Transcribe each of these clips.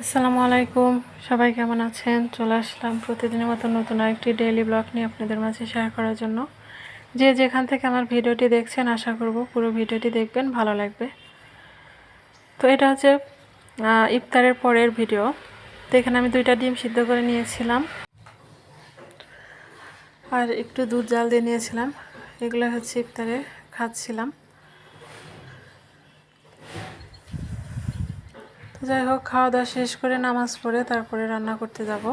আসসালামু আলাইকুম, সবাই কেমন আছেন? চলে আসলাম প্রতিদিনের মতো নতুন আরেকটি ডেইলি ব্লগ নিয়ে আপনাদের মাঝে শেয়ার করার জন্য। যে যেখান থেকে আমার ভিডিওটি দেখছেন, আশা করব পুরো ভিডিওটি দেখবেন, ভালো লাগবে। তো এটা হচ্ছে ইফতারের পরের ভিডিও। তো এখানে আমি 2টা ডিম সিদ্ধ করে নিয়েছিলাম আর একটু দুধ জাল দিয়ে নিয়েছিলাম। এগুলো হচ্ছে ইফতারে খাচ্ছিলাম। তো যাই হোক, খাওয়া দাওয়া শেষ করে নামাজ পড়ে তারপরে রান্না করতে যাব।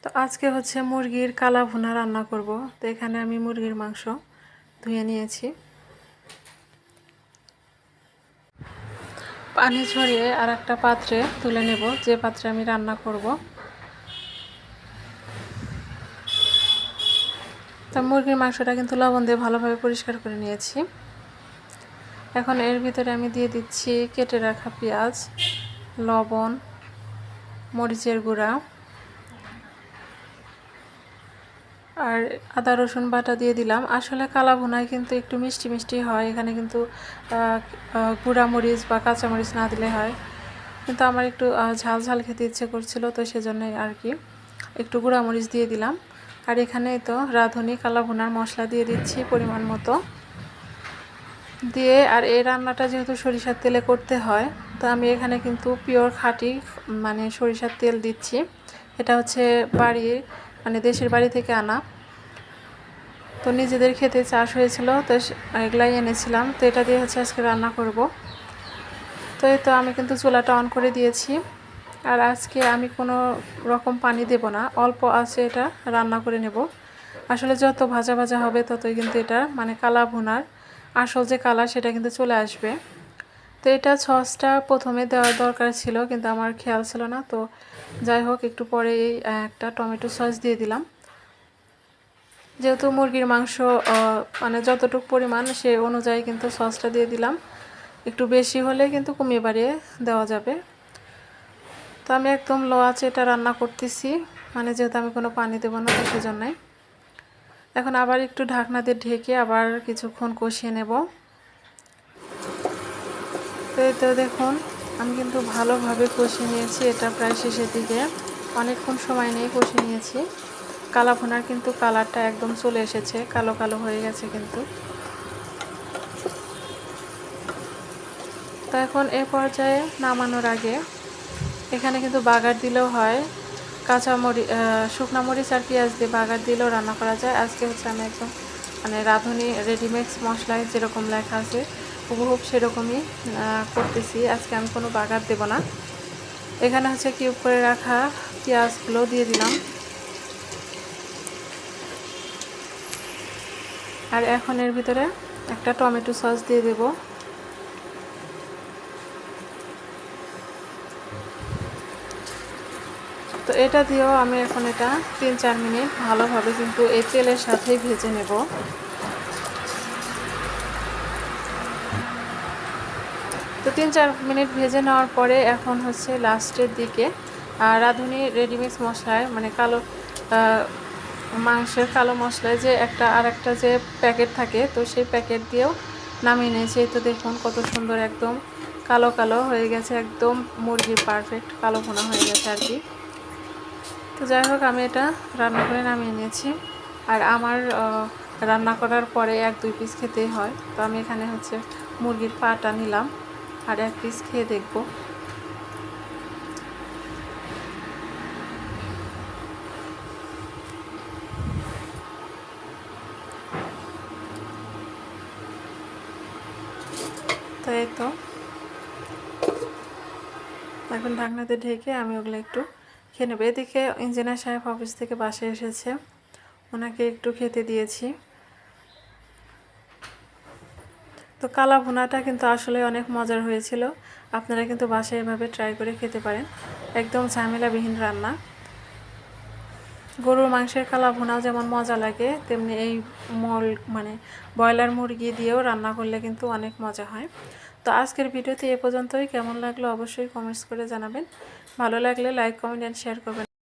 তো আজকে হচ্ছে মুরগির কালা ভুনা রান্না করব। তো এখানে আমি মুরগির মাংস ধুয়ে নিয়েছি, পানি ঝরিয়ে আর একটা পাত্রে তুলে নেব, যে পাত্রে আমি রান্না করব। তো মুরগির মাংসটা কিন্তু লবণ দিয়ে ভালোভাবে পরিষ্কার করে নিয়েছি। এখন এর ভিতরে আমি দিয়ে দিচ্ছি কেটে রাখা পেঁয়াজ, লবণ, মরিচের গুঁড়া আর আদা রসুন বাটা দিয়ে দিলাম। আসলে কালা ভুনায় কিন্তু একটু মিষ্টি মিষ্টি হয়, এখানে কিন্তু গুঁড়া মরিচ বা কাঁচা মরিচ না দিলে হয়, কিন্তু আমার একটু ঝাল ঝাল খেতে ইচ্ছে করছিল, তো সেজন্যই আর কি একটু গুঁড়া মরিচ দিয়ে দিলাম। আর এখানে তো রাঁধুনি কালা ভুনার মশলা দিয়ে দিচ্ছি পরিমাণ মতো দিয়ে। আর এই রান্নাটা যেহেতু সরিষার তেলে করতে হয়, তো আমি এখানে কিন্তু পিওর খাঁটি মানে সরিষার তেল দিচ্ছি। এটা হচ্ছে বাড়ির মানে দেশের বাড়ি থেকে আনা, তো নিজেদের খেতে চাষ হয়েছিল, তো এগুলাই এনেছিলাম। তো এটা দিয়ে হচ্ছে আজকে রান্না করব। তো এই তো আমি কিন্তু চুলাটা অন করে দিয়েছি। আর আজকে আমি কোনো রকম পানি দেব না, অল্প আছে এটা রান্না করে নেব। আসলে যত ভাজা ভাজা হবে ততই কিন্তু এটা মানে কালা ভুনার আসল যে কালার সেটা কিন্তু চলে আসবে। তো এটা সসটা প্রথমে দেওয়ার দরকার ছিল, কিন্তু আমার খেয়াল ছিল না। তো যাই হোক, একটু পরে একটা টমেটো সস দিয়ে দিলাম। যেহেতু মুরগির মাংস মানে যতটুকু পরিমাণ সে অনুযায়ী কিন্তু সসটা দিয়ে দিলাম। একটু বেশি হলে কিন্তু কমিয়ে বাড়িয়ে দেওয়া যাবে। তো আমি একদম লো আঁচে এটা রান্না করতেছি, মানে যেহেতু আমি কোনো পানি দেবো না, তো সেজন্যই। এখন আবার একটু ঢাকনা দিয়ে ঢেকে আবার কিছুক্ষণ কষিয়ে নেব। তো এই তো দেখুন, আমি কিন্তু ভালোভাবে কষিয়ে নিয়েছি, এটা প্রায় শেষের দিকে, অনেকক্ষণ সময় নিয়ে কষিয়ে নিয়েছি। কালা ভুনার কিন্তু কালারটা একদম চলে এসেছে, কালো কালো হয়ে গেছে কিন্তু। তো এখন এ পর্যায়ে নামানোর আগে এখানে কিন্তু বাগার দিলেও হয়, কাঁচা মরিচ, শুকনা মরিচ আর পেঁয়াজ দিয়ে বাগার দিলেও রান্না করা যায়। আজকে হচ্ছে আমি একদম মানে রাঁধুনি রেডিমিক্স মশলায় যেরকম লেখা আছে হুবহুব সেরকমই করতেছি। আজকে আমি কোনো বাগার দেব না। এখানে হচ্ছে কিউব করে রাখা পেঁয়াজগুলো দিয়ে দিলাম। আর এখন এর ভিতরে একটা টমেটো সস দিয়ে দেব। তো এটা দিয়েও আমি এখন এটা 3-4 মিনিট ভালোভাবে কিন্তু এই তেলের সাথেই ভেজে নেব। তো 3-4 মিনিট ভেজে নেওয়ার পরে এখন হচ্ছে লাস্টের দিকে রাঁধুনি রেডিমিক্স মশলায় মানে কালো মাংসের কালো মশলায় যে আর একটা যে প্যাকেট থাকে, তো সেই প্যাকেট দিয়েও নামিয়ে নিয়েছি। তো দেখুন কত সুন্দর একদম কালো কালো হয়ে গেছে, একদম মুরগির পারফেক্ট কালো ভুনা হয়ে গেছে আর কি। তো যাই হোক, আমি এটা রান্না করে নামিয়ে নিয়েছি। আর আমার রান্না করার পরে 1-2 পিস খেতেই হয়, তো আমি এখানে হচ্ছে মুরগির পাটা নিলাম আর 1 পিস খেয়ে দেখব। তো এই তো এখন ঢাকনাতে ঢেকে আমি ওগুলো একটু খেয়ে নেবো। এদিকে ইঞ্জিনিয়ার সাহেব অফিস থেকে বাসায় এসেছে, ওনাকে একটু খেতে দিয়েছি। তো কালা ভুনাটা কিন্তু আসলে অনেক মজার হয়েছিল, আপনারা কিন্তু বাসায় এভাবে ট্রাই করে খেতে পারেন, একদম ঝামেলাবিহীন রান্না। গরুর মাংসের কালা ভুনাও যেমন মজা লাগে, তেমনি এই মানে ব্রয়লার মুরগি দিয়েও রান্না করলে কিন্তু অনেক মজা হয়। তো আজকের ভিডিওতে এ পর্যন্তই। কেমন লাগলো অবশ্যই কমেন্টস করে জানাবেন, ভালো লাগলে লাইক, কমেন্ট অ্যান্ড শেয়ার করবেন।